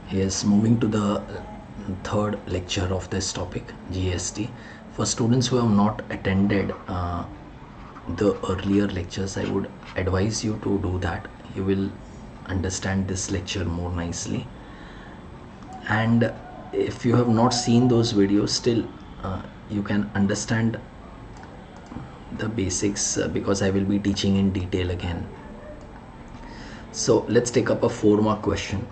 Yes, moving to the third lecture of this topic, GST. For students who have not attended the earlier lectures, I would advise you to do that. You will understand this lecture more nicely. And if you have not seen those videos, still you can understand the basics because I will be teaching in detail again. So let's take up a 4-mark question.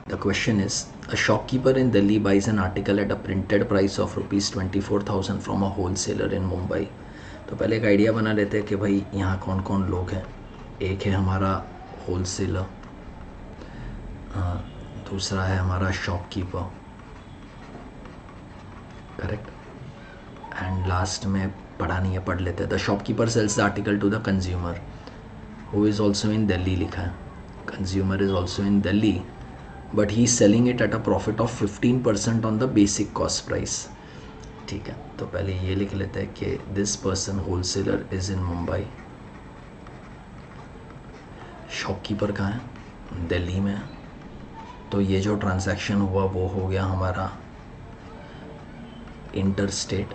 The question is, a shopkeeper in Delhi buys an article at a printed price of rupees 24,000 from a wholesaler in Mumbai. तो पहले एक idea बना लेते हैं कि भाई यहाँ कौन कौन लोग हैं. एक है हमारा होलसेलर, दूसरा है हमारा शॉपकीपर, करेक्ट, एंड लास्ट में पढ़ा नहीं है, पढ़ लेते हैं. The shopkeeper sells the article to the consumer who is also in Delhi. लिखा है consumer is also in Delhi, but he is selling it at a profit of 15% on the basic cost price. ठीक है, तो पहले ये लिख लेते हैं कि this person wholesaler is in Mumbai. Shopkeeper कहाँ है? दिल्ली में है. तो ये जो ट्रांजैक्शन हुआ वो हो गया हमारा इंटर स्टेट.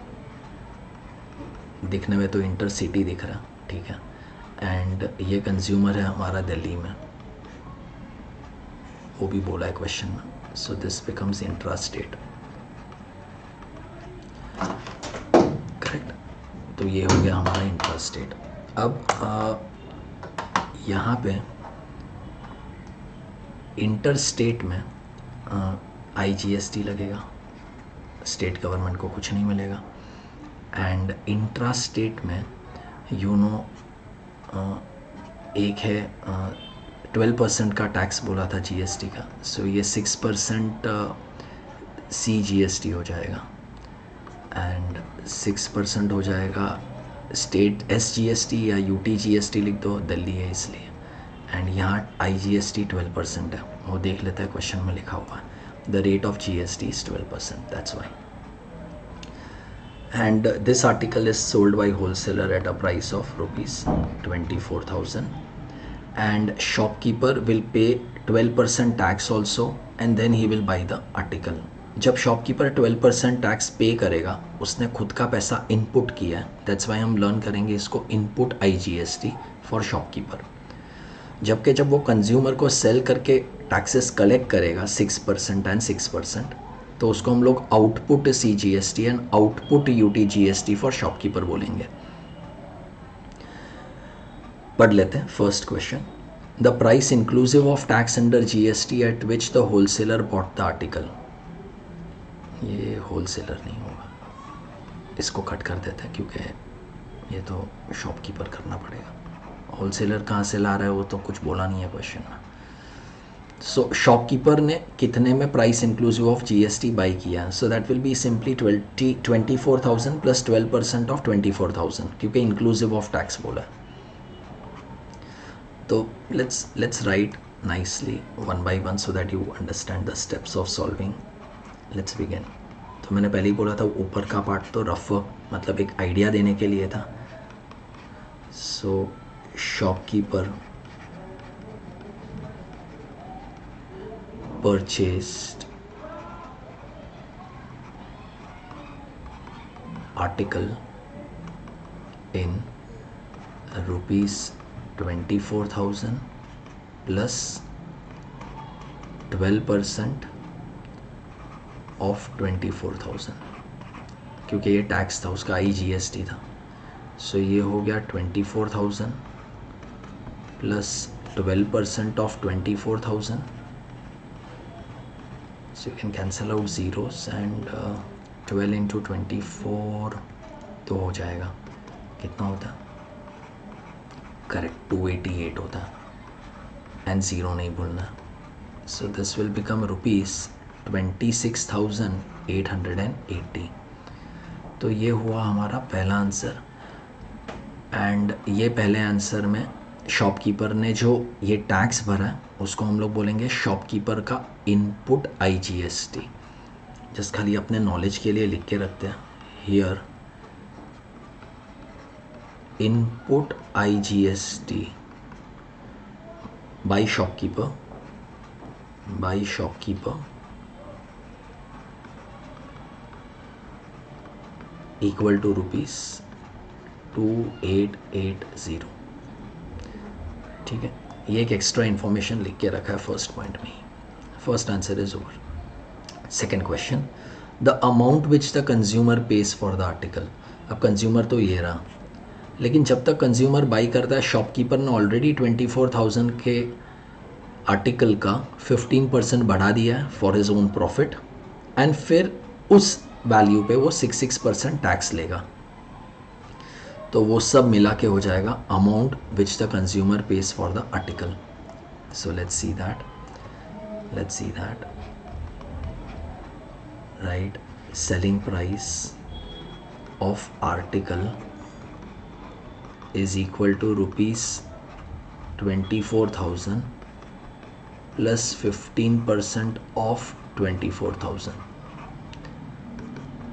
दिखने में तो इंटर सिटी दिख रहा, ठीक है, एंड ये कंज्यूमर है हमारा दिल्ली में, वो भी बोला है क्वेश्चन में. So this becomes intra state, correct. तो ये हो गया हमारा इंट्रा स्टेट. अब यहाँ पे इंटर स्टेट में IGST लगेगा, स्टेट गवर्नमेंट को कुछ नहीं मिलेगा. एंड इंट्रा स्टेट में एक है 12% का टैक्स बोला था GST का. सो ये 6% CGST हो जाएगा एंड 6% हो जाएगा स्टेट SGST या UTGST लिख दो, दिल्ली है इसलिए. एंड यहाँ IGST 12% है, वो देख लेते हैं क्वेश्चन में लिखा हुआ है. The rate of GST is 12%, that's why. And this article is sold by wholesaler at a price of rupees 24,000. and shopkeeper will pay 12% tax also and then he will buy the article. जब shopkeeper 12% tax पे करेगा, उसने खुद का पैसा input किया है, that's why हम लर्न करेंगे इसको इनपुट IGST फॉर शॉपकीपर. जबकि जब वो कंज्यूमर को सेल करके टैक्सेस कलेक्ट करेगा 6% एंड 6%, तो उसको हम लोग output CGST and output UTGST for shopkeeper बोलेंगे. पढ़ लेते हैं first question. The price inclusive of tax under GST eight which the wholesaler bought the article. ये होलसेलर नहीं होगा, इसको कट कर देते हैं क्योंकि ये तो शॉपकीपर करना पड़ेगा. होलसेलर कहाँ से ला रहा है वो तो कुछ बोला नहीं है क्वेश्चन में. सो शॉपकीपर ने कितने में price inclusive of GST buy किया, so that will be simply 24,000 plus 12% of 24,000 क्योंकि इंक्लूसिव ऑफ टैक्स बोला है. तो let's write nicely one by one so that you understand the steps of solving. Let's begin. तो मैंने पहले ही बोला था ऊपर का पार्ट तो रफ मतलब एक आइडिया देने के लिए था. So shopkeeper purchased article in rupees 24,000 plus 12% of 24,000 क्योंकि ये टैक्स था उसका IGST था. सो ये हो गया 24,000 plus 12% of 24,000. So you can cancel out zeros and 12 into 24 तो हो जाएगा, कितना होता है, करेक्ट 288 होता है एंड ज़ीरो नहीं भूलना. So this will become rupees 26,880. तो ये हुआ हमारा पहला आंसर. एंड ये पहले आंसर में शॉपकीपर ने जो ये टैक्स भरा है उसको हम लोग बोलेंगे शॉपकीपर का इनपुट IGST. जस्ट खाली अपने नॉलेज के लिए लिख के रखते हैं here input IGST by shopkeeper by shopkeeper equal to rupees 2880. ठीक है, ये एक एक्स्ट्रा इन्फॉर्मेशन लिख के रखा है फर्स्ट पॉइंट में ही. First answer is over. Second question, the amount which the consumer pays for the article. अब कंज्यूमर तो ये रहा, लेकिन जब तक कंज्यूमर बाई करता है शॉपकीपर ने ऑलरेडी 24,000 के आर्टिकल का 15% बढ़ा दिया है for his own profit, and फिर उस वैल्यू पे वो 6% टैक्स लेगा. तो वो सब मिला के हो जाएगा amount which the consumer pays for the article. So let's see that. Right, selling price of article is equal to rupees 24,000 plus 15% of 24,000.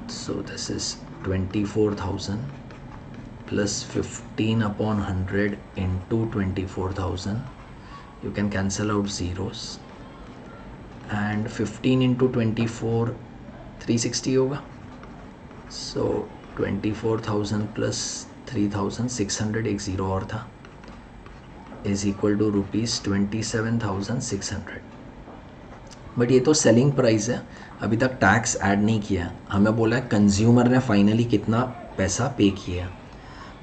So this is 24,000 plus 15 upon 100 into 24,000. You can cancel out zeros, and 15 into 24 360 होगा. So 24,000 plus 3,600, एक zero और था, is equal to rupees 27,600. But ये तो selling price है, अभी तक tax add नहीं किया. हमें बोला है कंज्यूमर ने फाइनली कितना पैसा पे किया.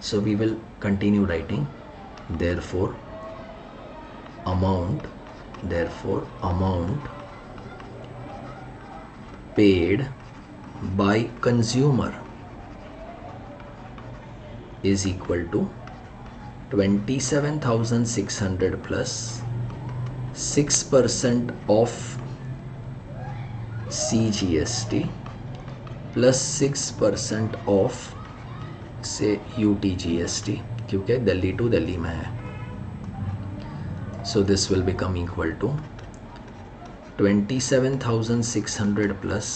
So we will continue writing. Therefore amount paid by consumer is equal to 27,600 plus 6% of CGST plus 6% of से UTGST, क्योंकि दिल्ली टू दिल्ली में है. So this will become equal to 27,600 plus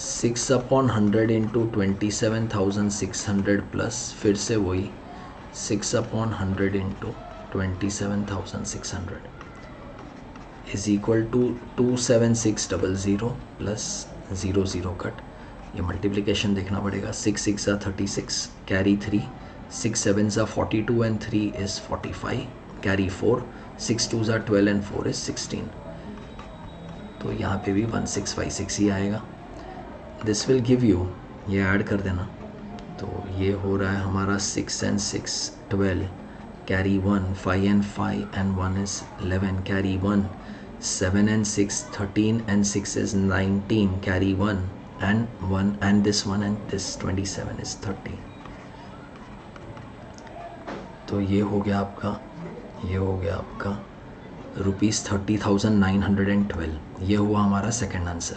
6 upon 100 into 27,600 plus फिर से वही 6 upon 100 into 27,600 is equal to 27600 plus 00 cut. ये multiplication देखना पड़ेगा. 6 6 36, carry 3, 6 7 42 and 3 is 45, carry 4, 6 2 12 and 4 is 16. तो यहाँ पे भी 1656 ही आएगा. दिस विल गिव यू, ये ऐड कर देना. तो ये हो रहा है हमारा 6 and 6 12, carry 1, 5 and 5 and 1 is 11, carry 1, 7 and 6 13 and 6 is 19, carry 1 and 1 and this one and this 27 is 30. तो ये हो गया आपका रुपीज़ 30,912. ये हुआ हमारा सेकेंड आंसर.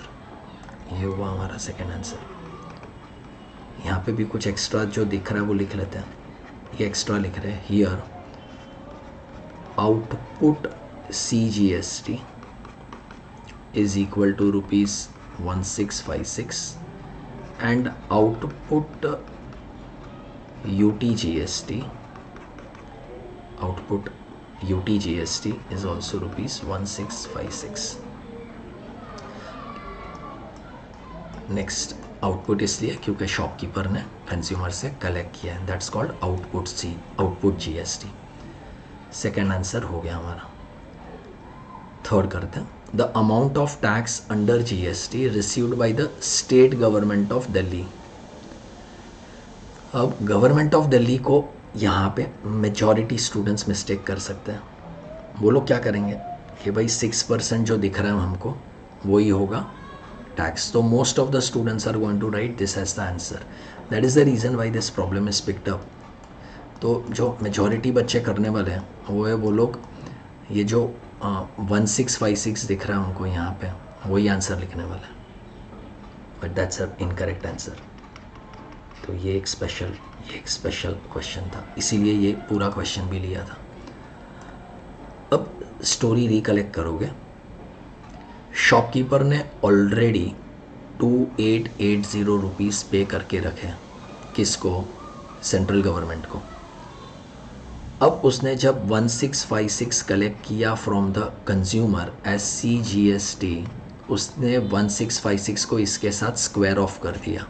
यहाँ पे भी कुछ एक्स्ट्रा जो दिख रहा है वो लिख लेते हैं. ये एक्स्ट्रा लिख रहे हैं here, output CGST is equal to rupees 1656 and output UTGST is also rupees 1656. Next output इसलिए क्योंकि शॉपकीपर ने कंज्यूमर से कलेक्ट किया है. That's called output GST. Second answer हो गया हमारा. थर्ड करते हैं. The amount of tax under GST received by the state government of Delhi. अब गवर्नमेंट ऑफ दिल्ली को यहाँ पे मेजॉरिटी स्टूडेंट्स मिस्टेक कर सकते हैं. वो लोग क्या करेंगे कि भाई 6% जो दिख रहा है हमको वही होगा tax. So most of the students are going to write this as the answer. That is the reason why this problem is picked up. तो जो मेजॉरिटी बच्चे करने वाले हैं वो है, वो लोग ये जो 1656 दिख रहा है उनको यहाँ पे वही आंसर लिखने वाला है. But that's a incorrect answer. तो ये एक स्पेशल क्वेश्चन था, इसीलिए ये पूरा क्वेश्चन भी लिया था. अब स्टोरी रिकलेक्ट करोगे. शॉपकीपर ने ऑलरेडी 2880 रुपीज़ पे करके रखे. किसको? सेंट्रल गवर्नमेंट को. अब उसने जब 1656 कलेक्ट किया from the consumer as CGST, उसने 1656 को इसके साथ स्क्वायर ऑफ कर दिया,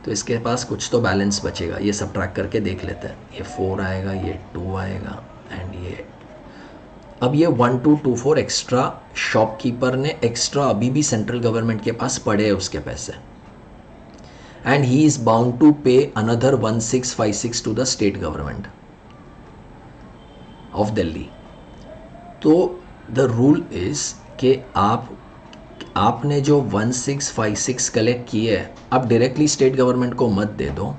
तो इसके पास कुछ तो बैलेंस बचेगा। ये सब ट्रैक करके देख लेते हैं। ये 4 आएगा, ये 2 आएगा एंड ये, अब ये 1224 एक्स्ट्रा शॉपकीपर ने एक्स्ट्रा अभी भी सेंट्रल गवर्नमेंट के पास पड़े हैं उसके पैसे, and he is bound to pay another 1656 to the state government of Delhi. तो द रूल इज कि आपने जो 1656 कलेक्ट किए है, आप डायरेक्टली स्टेट गवर्नमेंट को मत दे दो,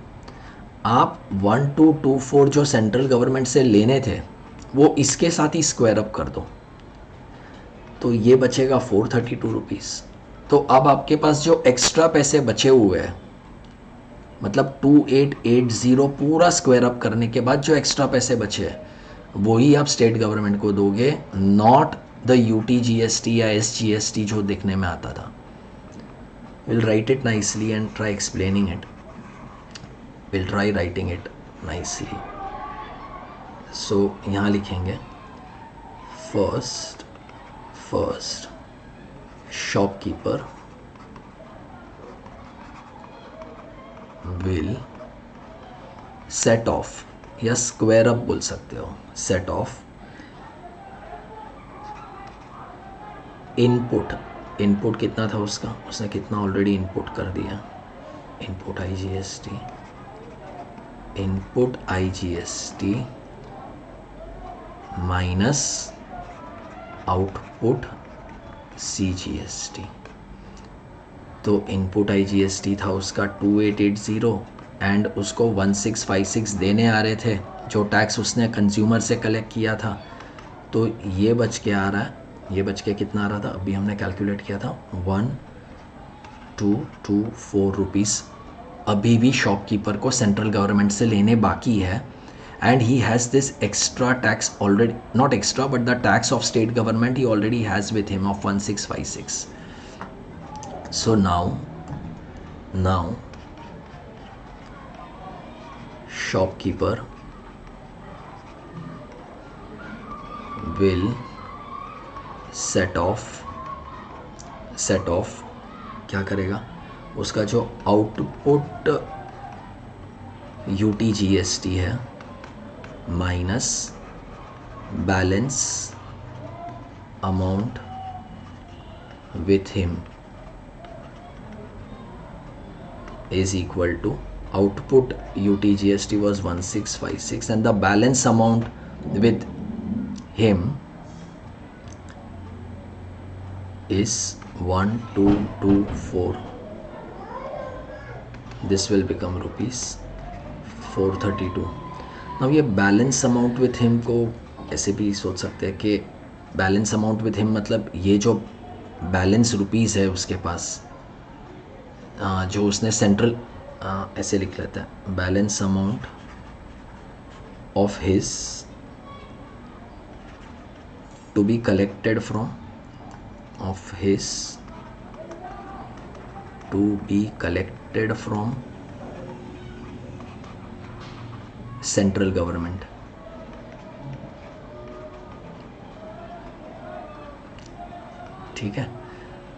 आप 1224 जो सेंट्रल गवर्नमेंट से लेने थे वो इसके साथ ही स्क्वायर अप कर दो, तो ये बचेगा 432 रुपीज़। तो अब आपके पास जो एक्स्ट्रा पैसे बचे हुए हैं, मतलब 2880 पूरा स्क्वायर अप करने के बाद जो एक्स्ट्रा पैसे बचे हैं वही आप स्टेट गवर्नमेंट को दोगे, नॉट द UTGST या SGST जो देखने में आता था। Will write it nicely and try explaining it, will try writing it nicely. So यहाँ लिखेंगे first shopkeeper will set off या स्क्वायर अप बोल सकते हो, सेट ऑफ इनपुट कितना था उसका, उसने कितना ऑलरेडी इनपुट कर दिया, input IGST minus output CGST। तो इनपुट IGST था उसका 2880 एंड उसको 1656 देने आ रहे थे जो टैक्स उसने कंज्यूमर से कलेक्ट किया था। तो ये बच के आ रहा है, ये बच के कितना आ रहा था, अभी हमने कैलकुलेट किया था 1224 रुपीज़ अभी भी शॉपकीपर को सेंट्रल गवर्नमेंट से लेने बाकी है, and he has this extra tax already, not extra but the tax of state government he already has with him of 1656. So now shopkeeper will set off क्या करेगा, उसका जो आउटपुट UTGST है minus balance amount with him is equal to output UTGST was 1656 and the balance amount with him is 1224. This will become rupees 432. Now ये balance amount with him को ऐसे भी सोच सकते हैं कि बैलेंस अमाउंट विथ हिम मतलब ये जो बैलेंस रुपीज़ है उसके पास जो उसने सेंट्रल ऐसे लिख लेता है, balance amount of his to be collected from central government. ठीक है,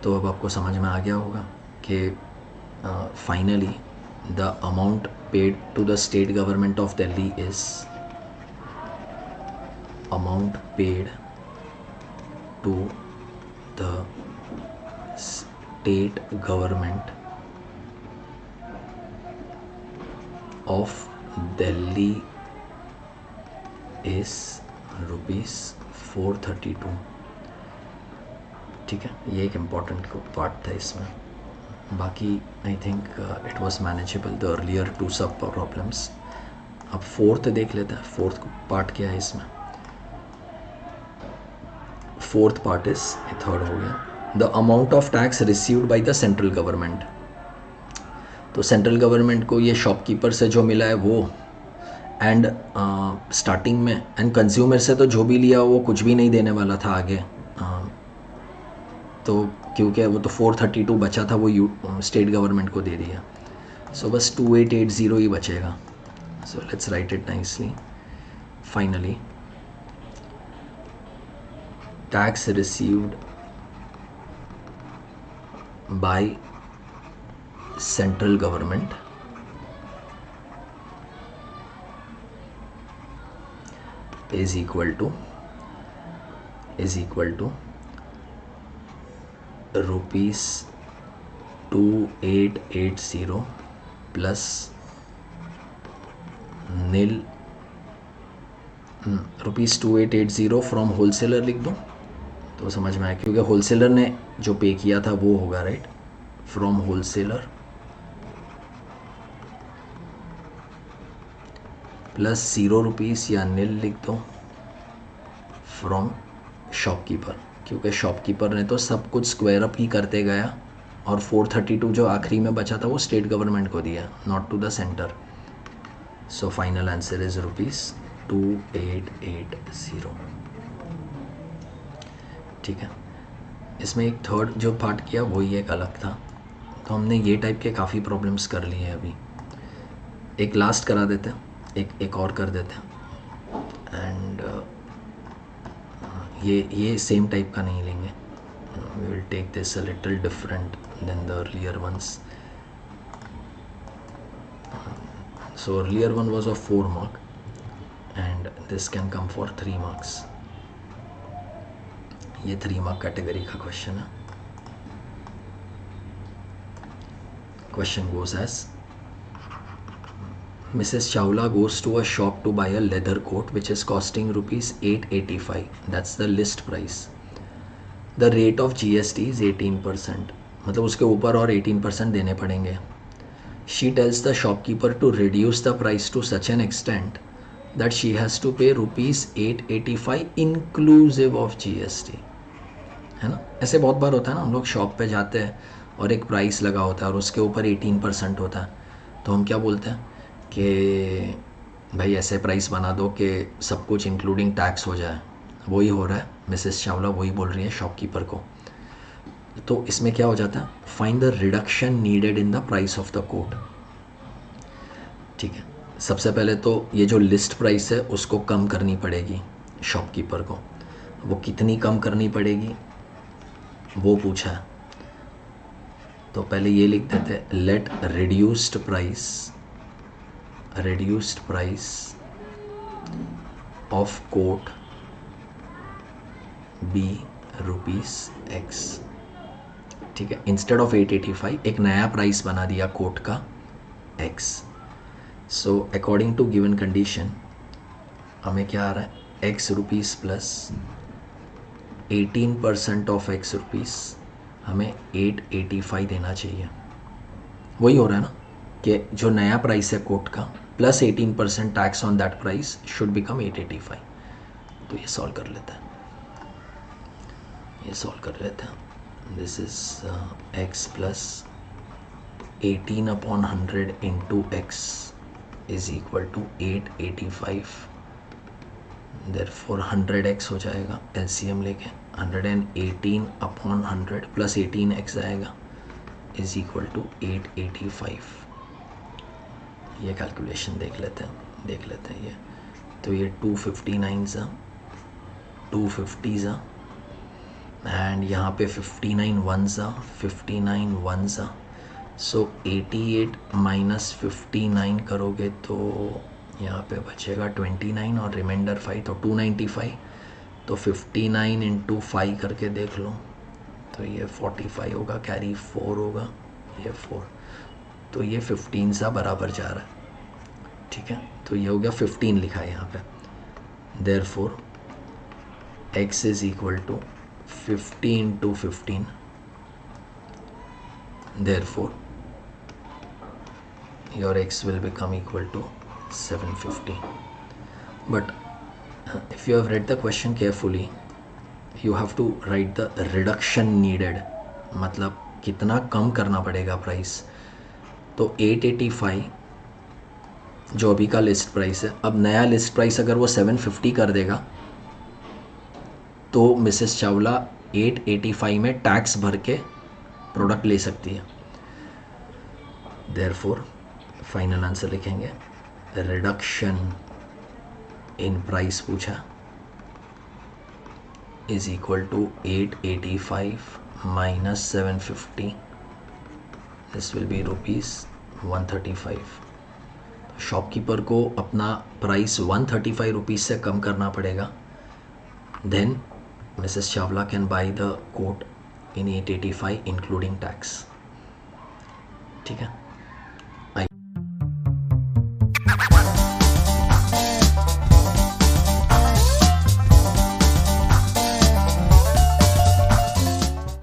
तो अब आपको समझ में आ गया होगा कि finally the amount paid to the state government of Delhi is amount paid to the state government of Delhi is ₹432। ठीक है, ये एक इम्पॉर्टेंट पार्ट था इसमें। बाकी I think it was manageable the earlier two sub problems. अब फोर्थ देख लेते हैं, फोर्थ पार्ट क्या है इसमें। फोर्थ पार्ट इज, थर्ड हो गया, the amount of tax received by the central government. तो सेंट्रल गवर्नमेंट को ये शॉपकीपर से जो मिला है वो, एंड स्टार्टिंग में एंड कंज्यूमर से तो जो भी लिया वो कुछ भी नहीं देने वाला था आगे, तो क्योंकि वो तो 432 बचा था वो स्टेट गवर्नमेंट को दे दिया। सो बस 2880 ही बचेगा। So let's write it nicely. finally tax received by central government is equal to rupees 2880 plus nil rupees 2880 from wholesaler लिख दो तो समझ में आया, क्योंकि होलसेलर ने जो पे किया था वो होगा, right, from wholesaler plus 0 rupees या निल लिख दो फ्रॉम शॉपकीपर, क्योंकि शॉपकीपर ने तो सब कुछ स्क्वायर अप ही करते गया और 432 जो आखिरी में बचा था वो स्टेट गवर्नमेंट को दिया, not to the centre. So final answer is rupees 2880. ठीक है. इसमें एक थर्ड जो पार्ट किया वही एक अलग था, तो हमने ये टाइप के काफ़ी प्रॉब्लम्स कर लिए हैं. अभी एक लास्ट करा देते हैं, एक और कर देते हैं. एंड ये सेम टाइप का नहीं लेंगे. We will take this a little different than the earlier ones. So earlier one was of 4 mark and this can come for 3 marks. ये 3 mark कैटेगरी का क्वेश्चन है. Question goes as Mrs. Chawla goes to a shop to buy a leather coat which is costing rupees 885. That's the list price. The rate of GST is 18%. मतलब उसके ऊपर और 18% देने पड़ेंगे. She tells the shopkeeper to reduce the price to such an extent that she has to pay rupees 885 inclusive of GST. है ना, ऐसे बहुत बार होता है ना, हम लोग शॉप पे जाते हैं और एक प्राइस लगा होता है और उसके ऊपर 18% होता है, तो हम क्या बोलते हैं कि भाई ऐसे प्राइस बना दो कि सब कुछ इंक्लूडिंग टैक्स हो जाए. वही हो रहा है, मिसेस चावला वही बोल रही है शॉपकीपर को. तो इसमें क्या हो जाता है, find the reduction needed in the price of the coat. ठीक है. सबसे पहले तो ये जो लिस्ट प्राइस है उसको कम करनी पड़ेगी शॉपकीपर को. वो कितनी कम करनी पड़ेगी वो पूछा है, तो पहले ये लिख देते हैं, let reduced price of coat be ₹X. ठीक है. इंस्टेड ऑफ 885 एक नया प्राइस बना दिया कोट का X. So according to given condition हमें क्या आ रहा है, X rupees plus 18% of X rupees हमें 885 देना चाहिए. वही हो रहा है ना कि जो नया प्राइस है कोट का plus 18% tax on that price should become 885. तो ये सॉल्व कर लेते हैं. This is X plus 18/100 into X is equal to 885. Therefore 100x हो जाएगा LCM लेके, 118/100 प्लस 18x आएगा इज इक्वल टू 885. ये कैलकुलेशन देख लेते हैं ये. तो ये 259 सा 250 सा एंड यहाँ पे 59 1 सा. सो 88 माइनस 59 करोगे तो यहाँ पे बचेगा 29 और रिमाइंडर 5, तो 295. तो 59 इंटू 5 करके देख लो तो ये 45 होगा, कैरी 4 होगा, ये 4. तो ये 15 सा बराबर जा रहा है. ठीक है. तो ये हो गया 15 लिखा है यहाँ पे. Therefore X is equal to 50 into 15. Therefore your X will become equal to 750. But if you have read the question carefully, you have to write the reduction needed. मतलब कितना कम करना पड़ेगा प्राइस. तो 885 जो अभी का लिस्ट प्राइस है, अब नया लिस्ट प्राइस अगर वो 750 कर देगा तो मिसेस चावला 885 में टैक्स भर के प्रोडक्ट ले सकती है. देयरफॉर फाइनल आंसर लिखेंगे, रिडक्शन इन प्राइस पूछा is equal to 885 minus 750, this will be ₹135। Shopkeeper को अपना प्राइस 135 रुपीज़ से कम करना पड़ेगा, then Mrs Chawla can buy the coat in 885 including tax. ठीक है।